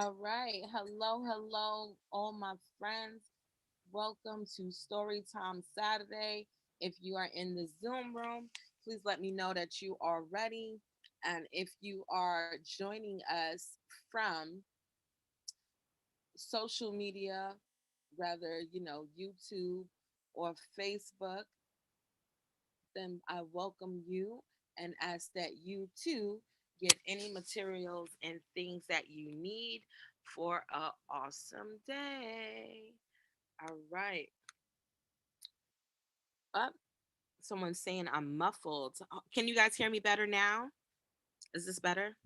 All right. Hello, hello, all my friends. Welcome to Storytime Saturday. If you are in the Zoom room, please let me know that you are ready. And if you are joining us from social media, whether, YouTube or Facebook, then I welcome you and ask that you too get any materials and things that you need for a awesome day. All right. Up. Someone's saying I'm muffled. Can you guys hear me better now? Is this better?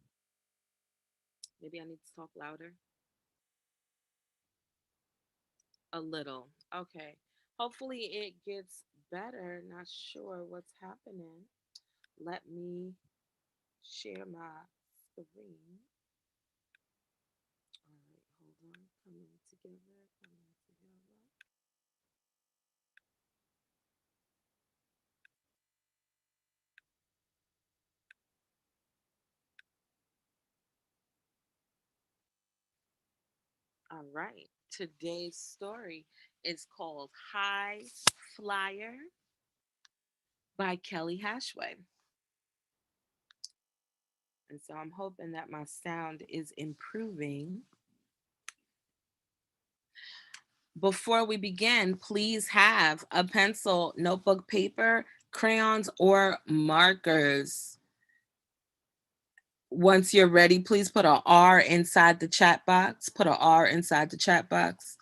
Maybe I need to talk louder. A little. Okay. Hopefully it gets better. Not sure what's happening. Let me share my screen. All right, hold on. Coming together, coming together. All right. Today's story is called High Flyer by Kelly Hashway. And so I'm hoping that my sound is improving. Before we begin, please have a pencil, notebook, paper, crayons, or markers. Once you're ready, please put a R inside the chat box. Put a R inside the chat box.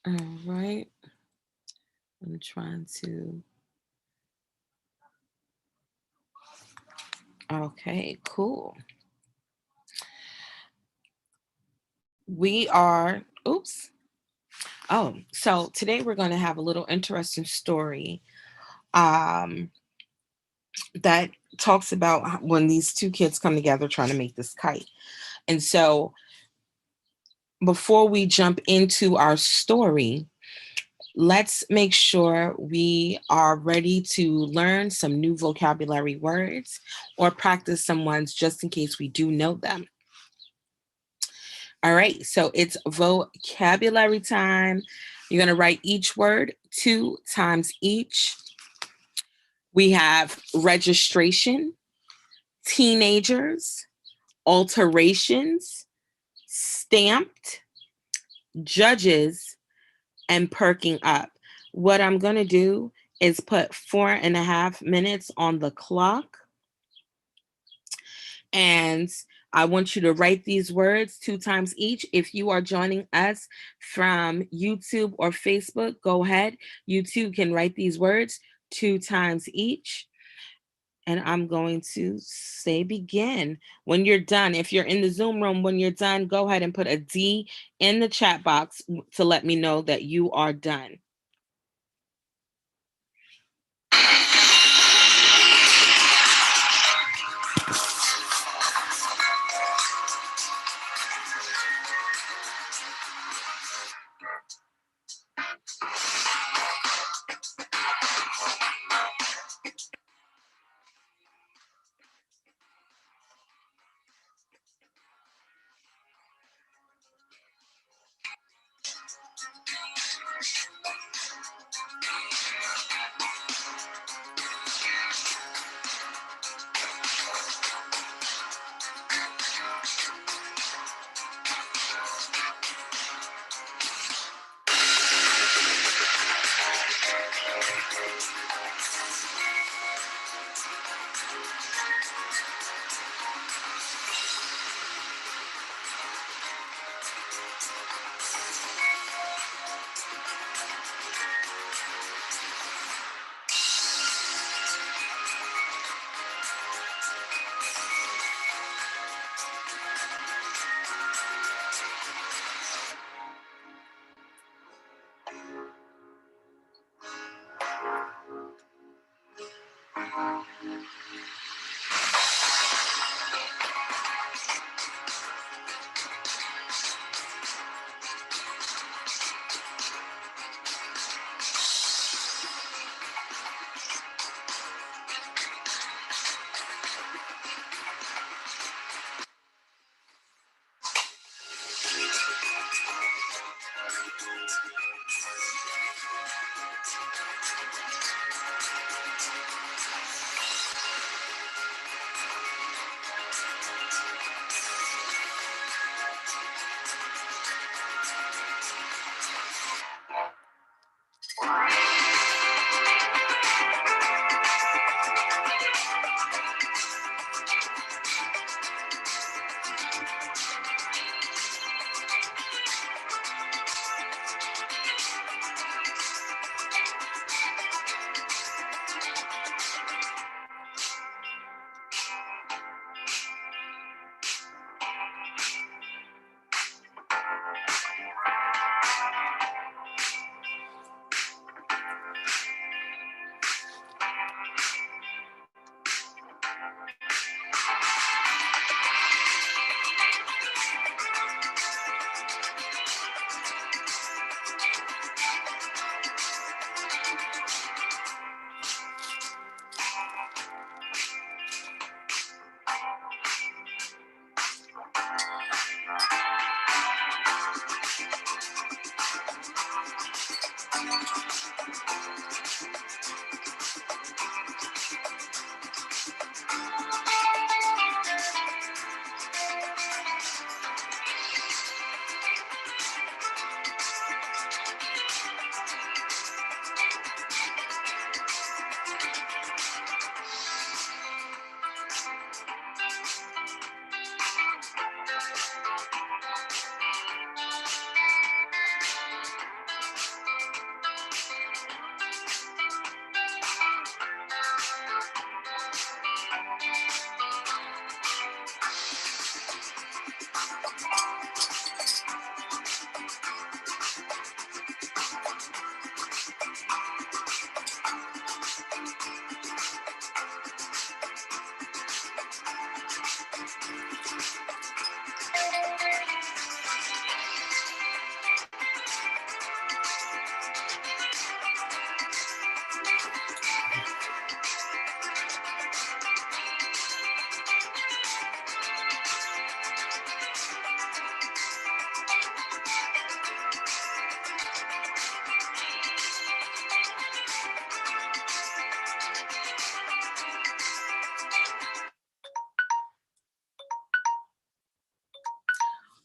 All right. I'm trying to. Okay, cool. We are, oops. Oh, so today we're going to have a little interesting story um, that talks about when these two kids come together trying to make this kite. And so before we jump into our story, let's make sure we are ready to learn some new vocabulary words or practice some ones just in case we do know them. All right, so it's vocabulary time. You're going to write each word 2 times each. We have registration, teenagers, alterations, stamped, judges, and perking up. What I'm going to do is put 4.5 minutes on the clock. And I want you to write these words 2 times each. If you are joining us from YouTube or Facebook, go ahead. You too can write these words 2 times each. And I'm going to say begin. When you're done, if you're in the Zoom room, when you're done, go ahead and put a D in the chat box to let me know that you are done.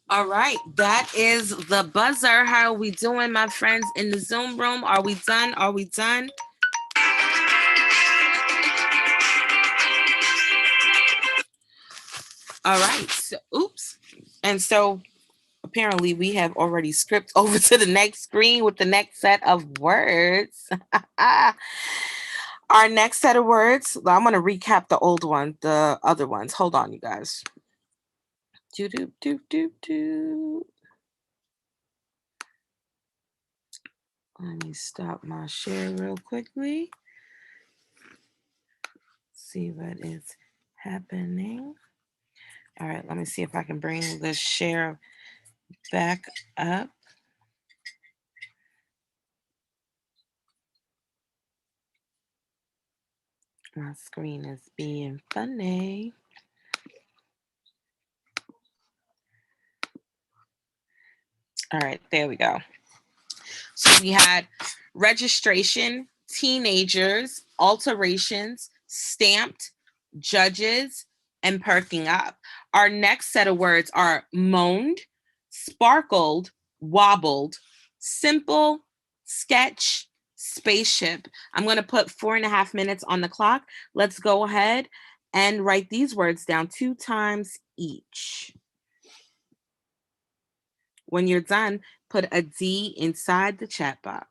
All right, that is the buzzer. How are we doing, my friends in the Zoom room? Are we done? Are we done? All right. So, oops. And so apparently we have already skipped over to the next screen with the next set of words. Our next set of words, I'm going to recap the old one, the other ones. Hold on, you guys. Do, do, do, do, do. Let me stop my share real quickly. See what is happening. All right, let me see if I can bring the share back up. My screen is being funny. All right, there we go. So we had registration, teenagers, alterations, stamped, judges, and perking up. Our next set of words are moaned, sparkled, wobbled, simple, sketch, spaceship. I'm going to put 4.5 minutes on the clock. Let's go ahead and write these words down 2 times each. When you're done, put a D inside the chat box.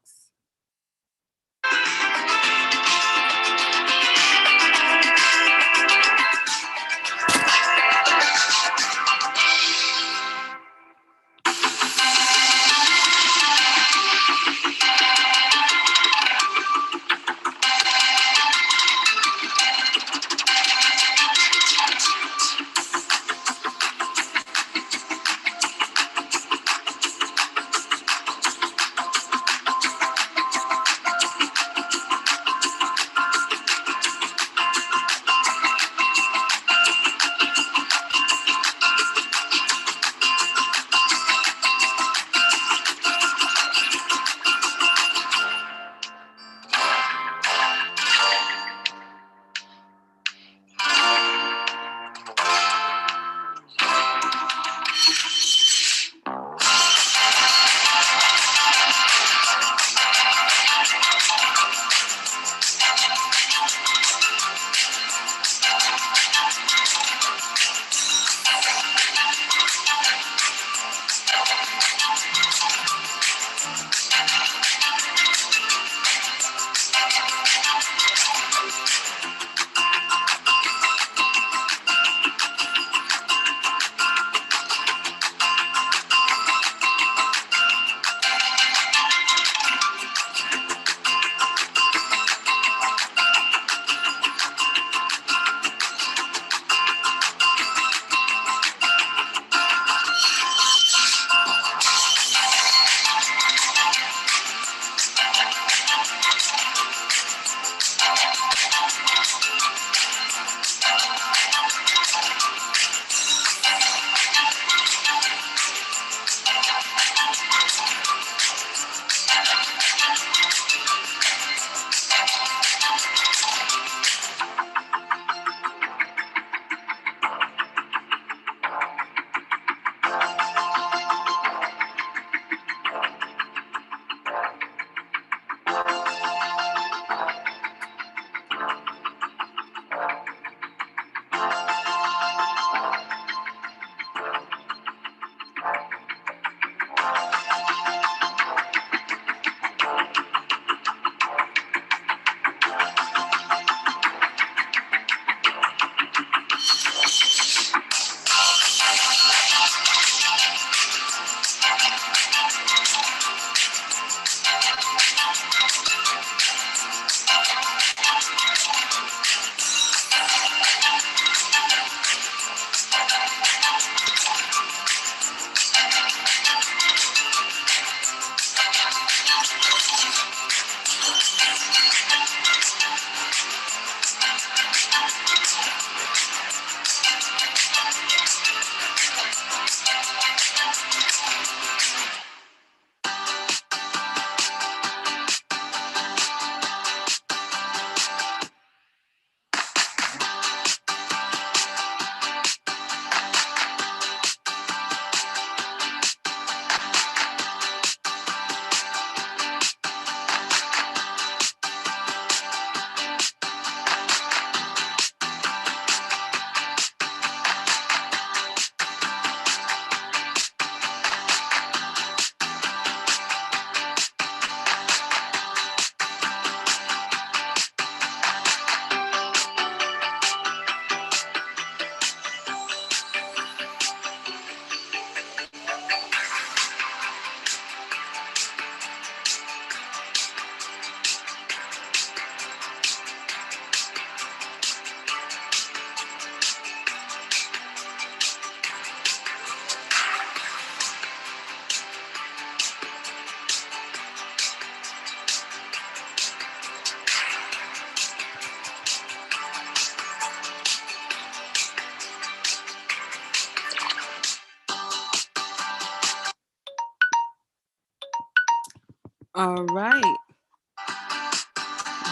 All right.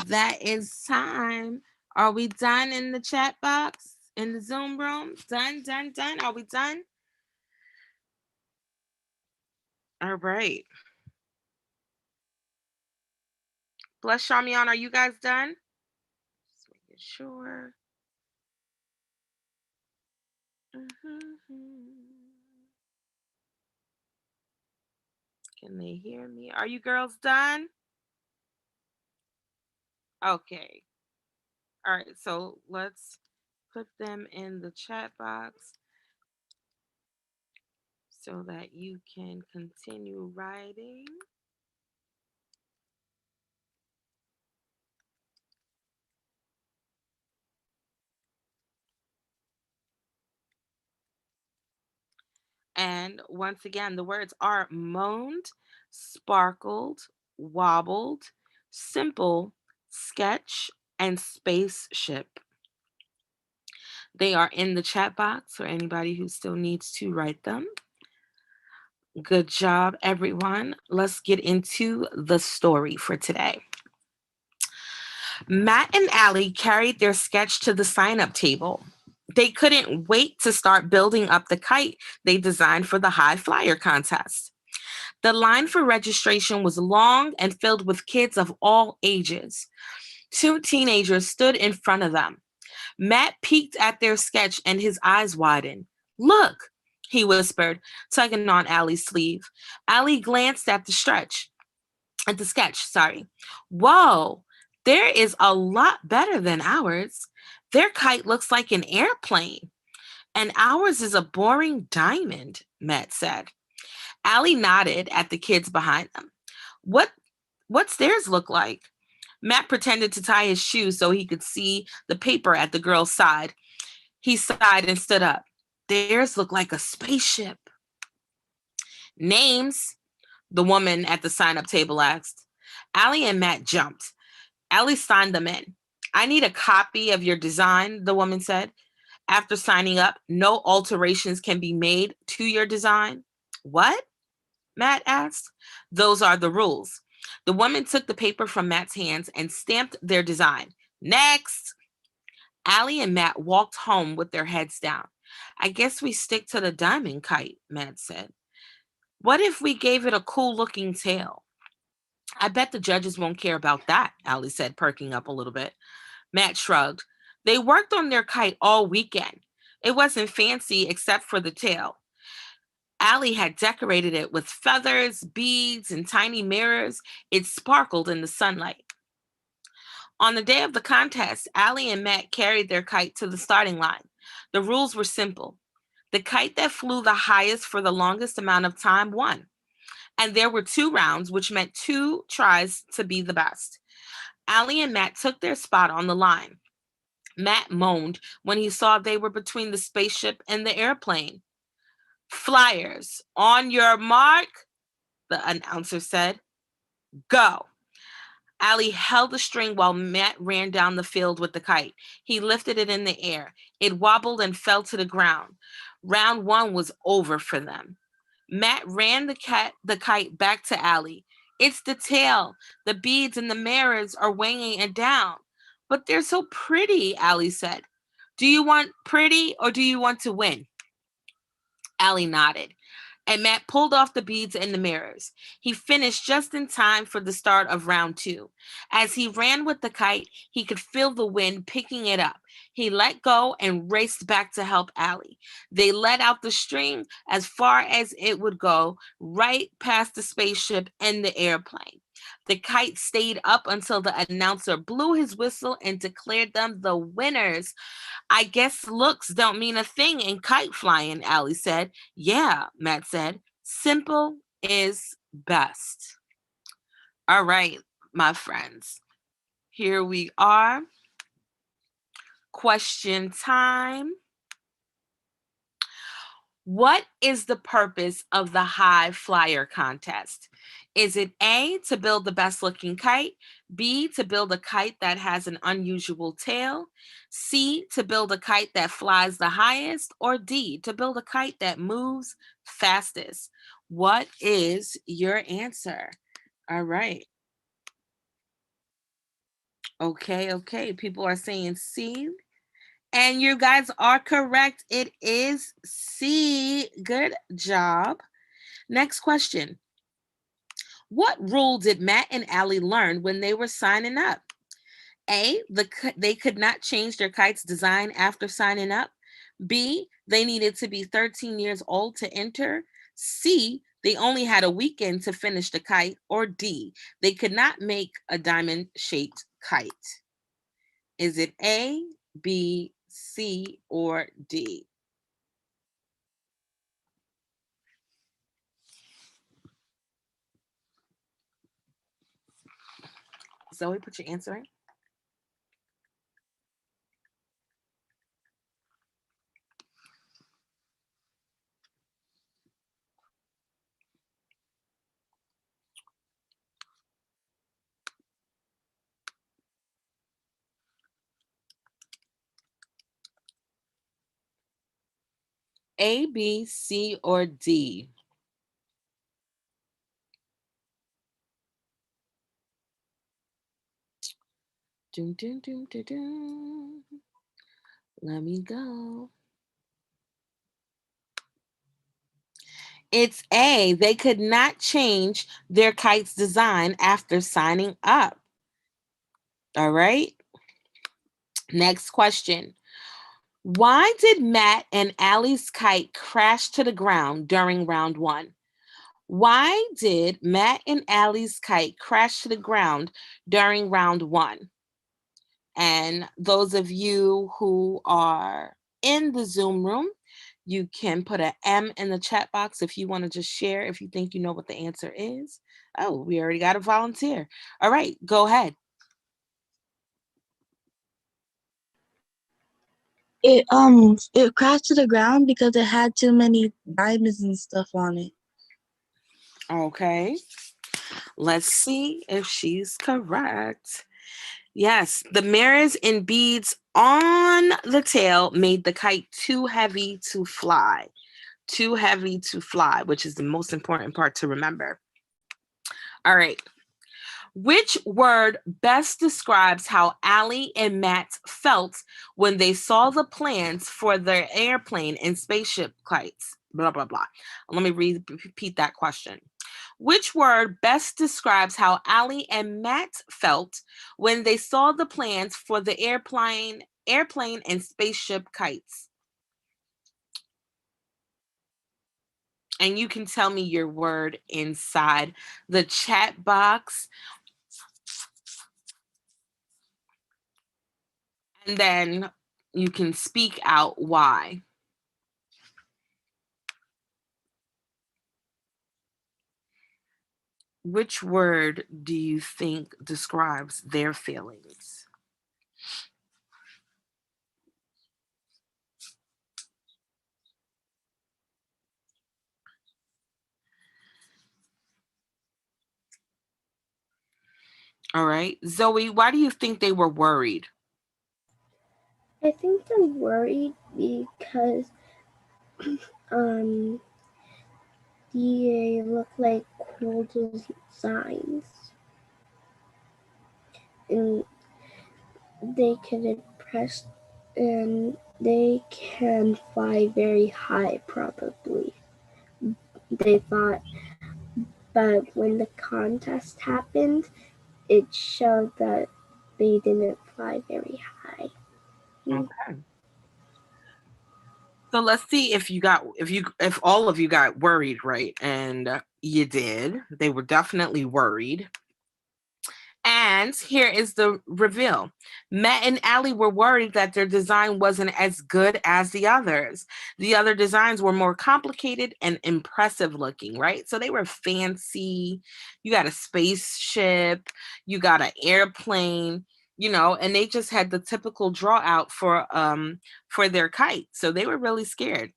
That is time. Are we done in the chat box? In the Zoom room? Done, done, done. Are we done? All right. Bless Charmian, are you guys done? Just making sure. Mhm. Can they hear me? Are you girls done? Okay. All right. So let's put them in the chat box so that you can continue writing. And once again, the words are moaned, sparkled, wobbled, simple, sketch, and spaceship. They are in the chat box for anybody who still needs to write them. Good job, everyone. Let's get into the story for today. Matt and Allie carried their sketch to the sign up table. They couldn't wait to start building up the kite they designed for the high flyer contest. The line for registration was long and filled with kids of all ages. Two teenagers stood in front of them. Matt peeked at their sketch and his eyes widened. Look, he whispered, tugging on Allie's sleeve. Allie glanced at the sketch, sorry. Whoa, there is a lot better than ours. Their kite looks like an airplane, and ours is a boring diamond, Matt said. Allie nodded at the kids behind them. What what's theirs look like? Matt pretended to tie his shoes so he could see the paper at the girl's side. He sighed and stood up. Theirs look like a spaceship. Names? The woman at the sign up table asked. Allie and Matt jumped. Allie signed them in. I need a copy of your design, the woman said. After signing up, no alterations can be made to your design. What? Matt asked. Those are the rules. The woman took the paper from Matt's hands and stamped their design. Next! Allie and Matt walked home with their heads down. I guess we stick to the diamond kite, Matt said. What if we gave it a cool looking tail? I bet the judges won't care about that, Allie said, perking up a little bit. Matt shrugged. They worked on their kite all weekend. It wasn't fancy except for the tail. Allie had decorated it with feathers, beads, and tiny mirrors. It sparkled in the sunlight. On the day of the contest, Allie and Matt carried their kite to the starting line. The rules were simple. The kite that flew the highest for the longest amount of time won. And there were two rounds, which meant two tries to be the best. Allie and Matt took their spot on the line. Matt moaned when he saw they were between the spaceship and the airplane. Flyers, on your mark, the announcer said. Go. Allie held the string while Matt ran down the field with the kite. He lifted it in the air. It wobbled and fell to the ground. Round one was over for them. Matt ran the kite back to Allie. It's the tail. The beads and the mirrors are weighing it down. But they're so pretty, Allie said. Do you want pretty or do you want to win? Allie nodded, and Matt pulled off the beads and the mirrors. He finished just in time for the start of round two. As he ran with the kite, he could feel the wind picking it up. He let go and raced back to help Allie. They let out the string as far as it would go, right past the spaceship and the airplane. The kite stayed up until the announcer blew his whistle and declared them the winners. I guess looks don't mean a thing in kite flying, Allie said. Yeah, Matt said. Simple is best. All right, my friends. Here we are. Question time. What is the purpose of the high flyer contest? Is it A, to build the best looking kite, B, to build a kite that has an unusual tail, C, to build a kite that flies the highest, or D, to build a kite that moves fastest? What is your answer? All right. Okay, okay. People are saying C. And you guys are correct. It is C. Good job. Next question. What rule did Matt and Allie learn when they were signing up? A, they could not change their kite's design after signing up. B, they needed to be 13 years old to enter. C, they only had a weekend to finish the kite. Or D, they could not make a diamond shaped kite. Is it A, B, C, or D? Zoe, put your answer in. A, B, C, or D? Dun, dun, dun, dun, dun. Let me go. It's A. They could not change their kite's design after signing up. All right. Next question. Why did Matt and Allie's kite crash to the ground during round one? Why did Matt and Allie's kite crash to the ground during round one? And those of you who are in the Zoom room, you can put an M in the chat box if you want to just share if you think you know what the answer is. Oh, we already got a volunteer. All right, go ahead. It crashed to the ground because it had too many diamonds and stuff on it. Okay, let's see if she's correct. Yes, the mirrors and beads on the tail made the kite too heavy to fly. Too heavy to fly, which is the most important part to remember. All right. Which word best describes how Allie and Matt felt when they saw the plans for their airplane and spaceship kites? Blah, blah, blah. Let me repeat that question. Which word best describes how Allie and Matt felt when they saw the plans for the airplane and spaceship kites? And you can tell me your word inside the chat box. And then you can speak out why. Which word do you think describes their feelings? All right. Zoe, why do you think they were worried? I think they're worried because um they look like cool designs and they can impress and they can fly very high probably. They thought, but when the contest happened, it showed that they didn't fly very high. Okay. So let's see if all of you got worried, right? And you did. They were definitely worried. And here is the reveal. Matt and Allie were worried that their design wasn't as good as the others. The other designs were more complicated and impressive looking, right? So they were fancy. You got a spaceship, you got an airplane, and they just had the typical draw out for their kite. So they were really scared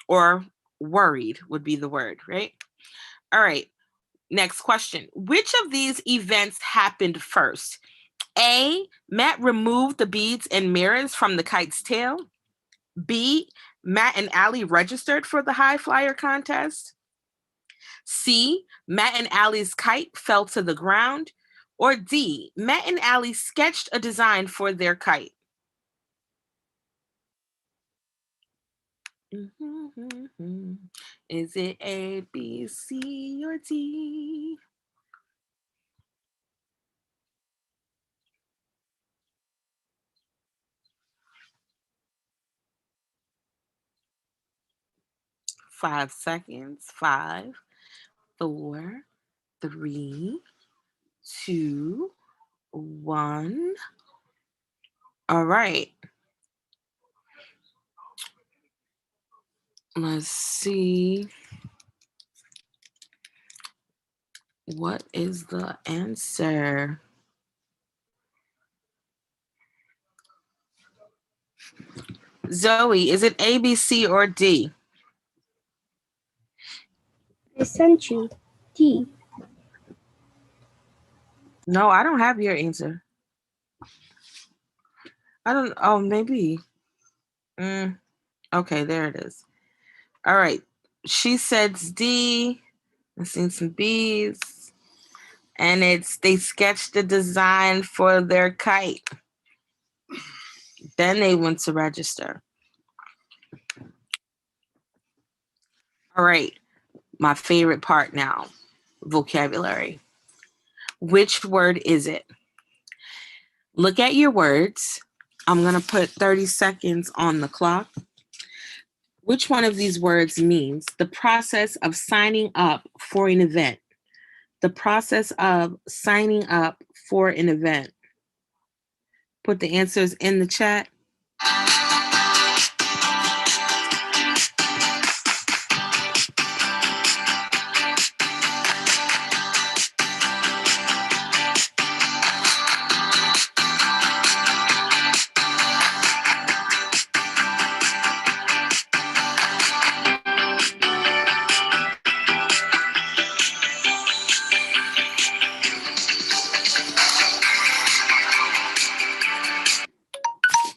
or worried would be the word, right? All right. Next question. Which of these events happened first? A, Matt removed the beads and mirrors from the kite's tail. B, Matt and Allie registered for the high flyer contest. C, Matt and Allie's kite fell to the ground. Or D, Matt and Allie sketched a design for their kite. Is it A, B, C, or D? Five seconds. 5, 4, 3, 2, 1. All right. Let's see. What is the answer? Zoe, is it A, B, C, or D? I sent you D. No, I don't have your answer. I don't. Oh, maybe. Okay, there it is. All right. She said D. I've seen some B's. And they sketched the design for their kite. Then they went to register. All right. My favorite part now, vocabulary. Which word is it? Look at your words. I'm going to put 30 seconds on the clock. Which one of these words means the process of signing up for an event? The process of signing up for an event. Put the answers in the chat.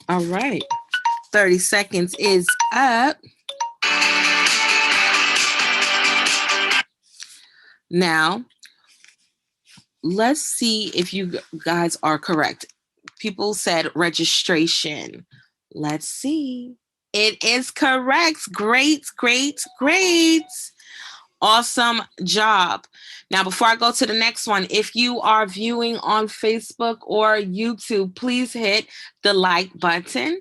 All right. 30 seconds is up. Now, let's see if you guys are correct. People said registration. Let's see. It is correct. Great, great, great. Awesome job. Now, before I go to the next one, if you are viewing on Facebook or YouTube, please hit the like button.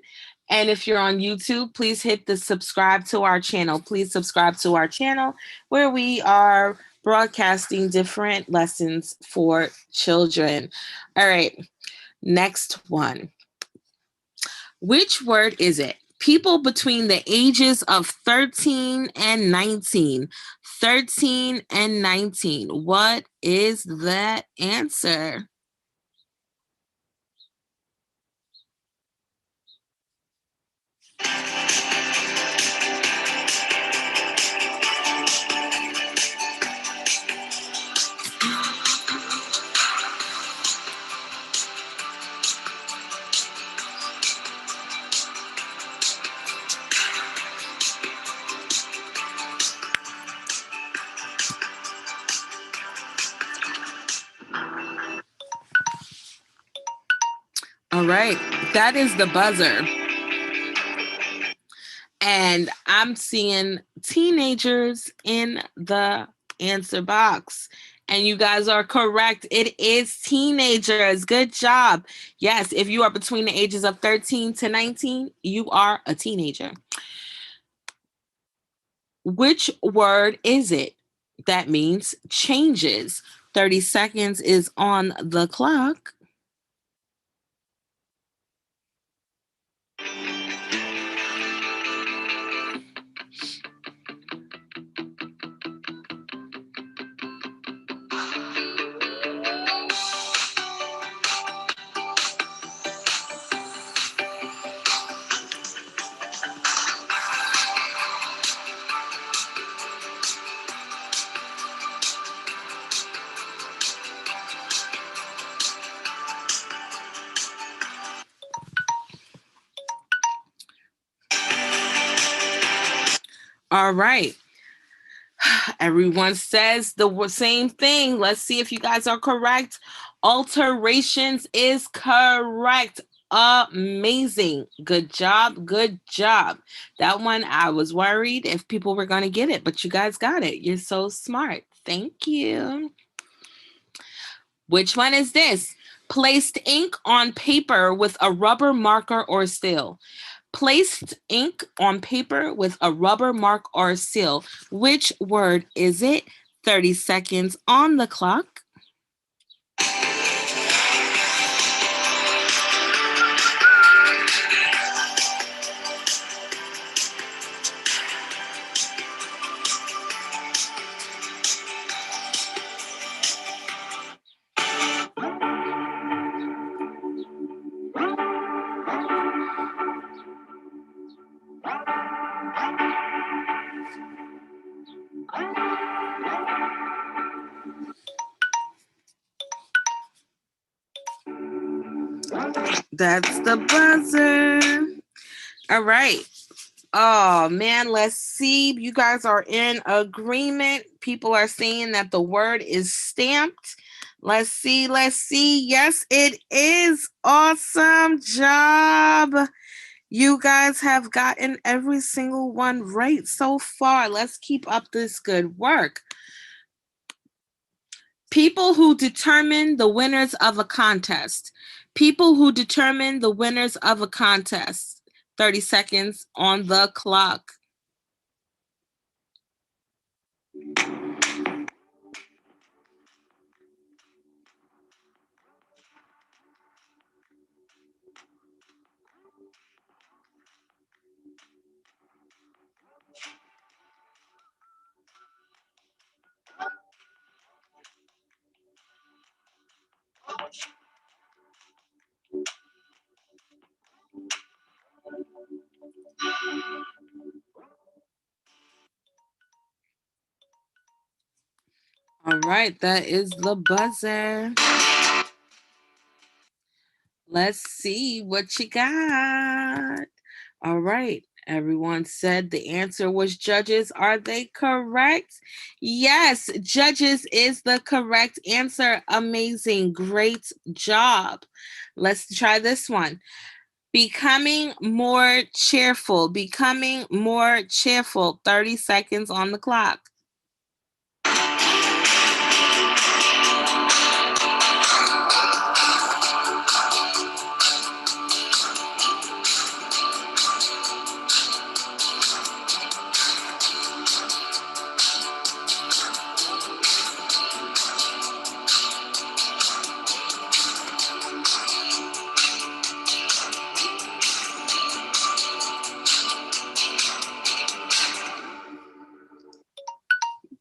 And if you're on YouTube, please hit the subscribe to our channel. Please subscribe to our channel where we are broadcasting different lessons for children. All right, next one. Which word is it? People between the ages of 13 and 19. 13 and 19. What is that answer? All right, that is the buzzer. And I'm seeing teenagers in the answer box. And you guys are correct. It is teenagers. Good job. Yes, if you are between the ages of 13 to 19, you are a teenager. Which word is it? That means changes. 30 seconds is on the clock. All right. Everyone says the same thing. Let's see if you guys are correct. Alterations is correct. Amazing. Good job. Good job. That one, I was worried if people were going to get it, but you guys got it. You're so smart. Thank you. Which one is this? Placed ink on paper with a rubber marker or seal. Placed ink on paper with a rubber mark or seal. Which word is it? 30 seconds on the clock. That's the buzzer. All right. Oh man, let's see. You guys are in agreement. People are saying that the word is stamped. Let's see. Let's see. Yes, it is. Awesome job. You guys have gotten every single one right so far. Let's keep up this good work. People who determine the winners of a contest. People who determine the winners of a contest. 30 seconds on the clock. All right, that is the buzzer. Let's see what you got. All right, everyone said the answer was judges. Are they correct? Yes, judges is the correct answer. Amazing, great job. Let's try this one. Becoming more cheerful, becoming more cheerful. 30 seconds on the clock.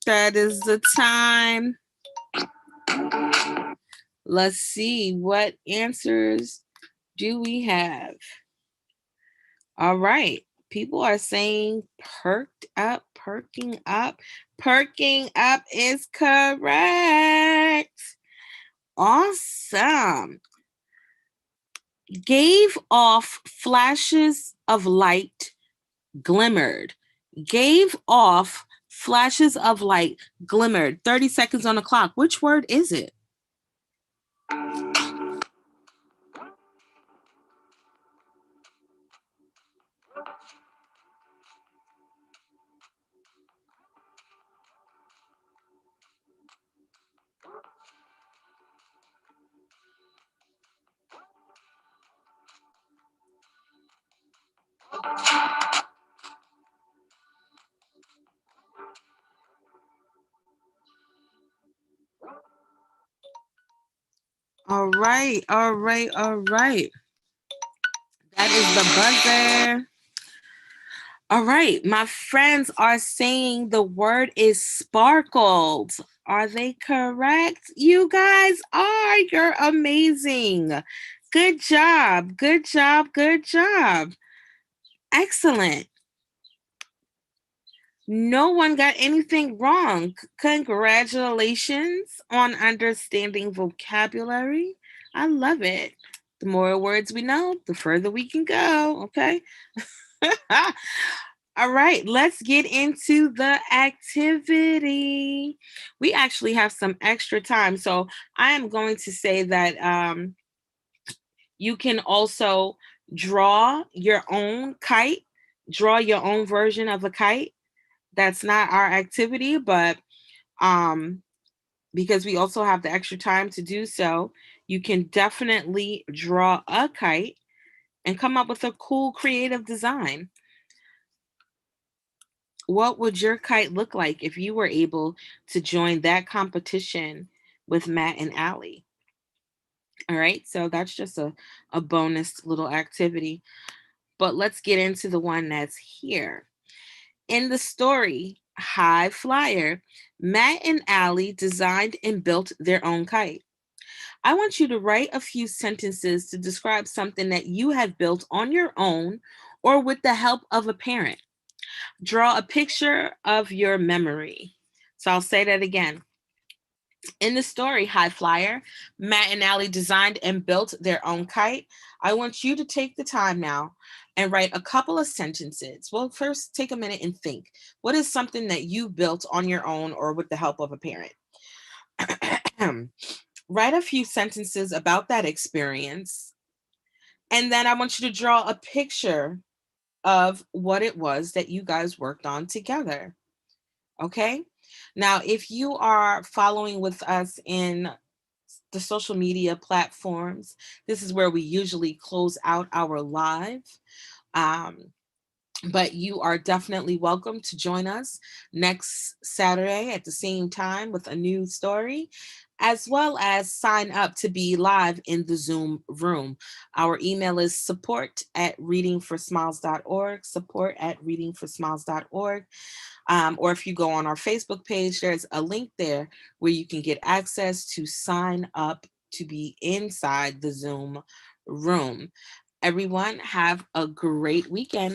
That is the time. Let's see what answers do we have. All right. People are saying perked up, perking up. Perking up is correct. Awesome. Gave off flashes of light, glimmered. Gave off flashes of light, glimmered. 30 seconds on the clock. Which word is it? All right, all right, all right. That is the buzzer. All right, my friends are saying the word is sparkled. Are they correct? You guys are. You're amazing. Good job. Good job. Good job. Excellent. No one got anything wrong. Congratulations on understanding vocabulary. I love it. The more words we know, the further we can go. Okay. All right, let's get into the activity. We actually have some extra time. So I am going to say that you can also draw your own kite, draw your own version of a kite. That's not our activity, but um, because we also have the extra time to do so, you can definitely draw a kite and come up with a cool creative design. What would your kite look like if you were able to join that competition with Matt and Allie? All right, so that's just a bonus little activity. But let's get into the one that's here. In the story, High Flyer, Matt and Allie designed and built their own kite. I want you to write a few sentences to describe something that you have built on your own or with the help of a parent. Draw a picture of your memory. So I'll say that again. In the story, High Flyer, Matt and Allie designed and built their own kite. I want you to take the time now and write a couple of sentences. Well, first, take a minute and think. What is something that you built on your own or with the help of a parent? Write a few sentences about that experience. And then I want you to draw a picture of what it was that you guys worked on together. Okay. Now, if you are following with us in the social media platforms, this is where we usually close out our live. Um, but you are definitely welcome to join us next Saturday at the same time with a new story, as well as sign up to be live in the Zoom room. Our email is support@readingforsmiles.org, support@readingforsmiles.org. Or if you go on our Facebook page, there's a link there where you can get access to sign up to be inside the Zoom room. Everyone, have a great weekend.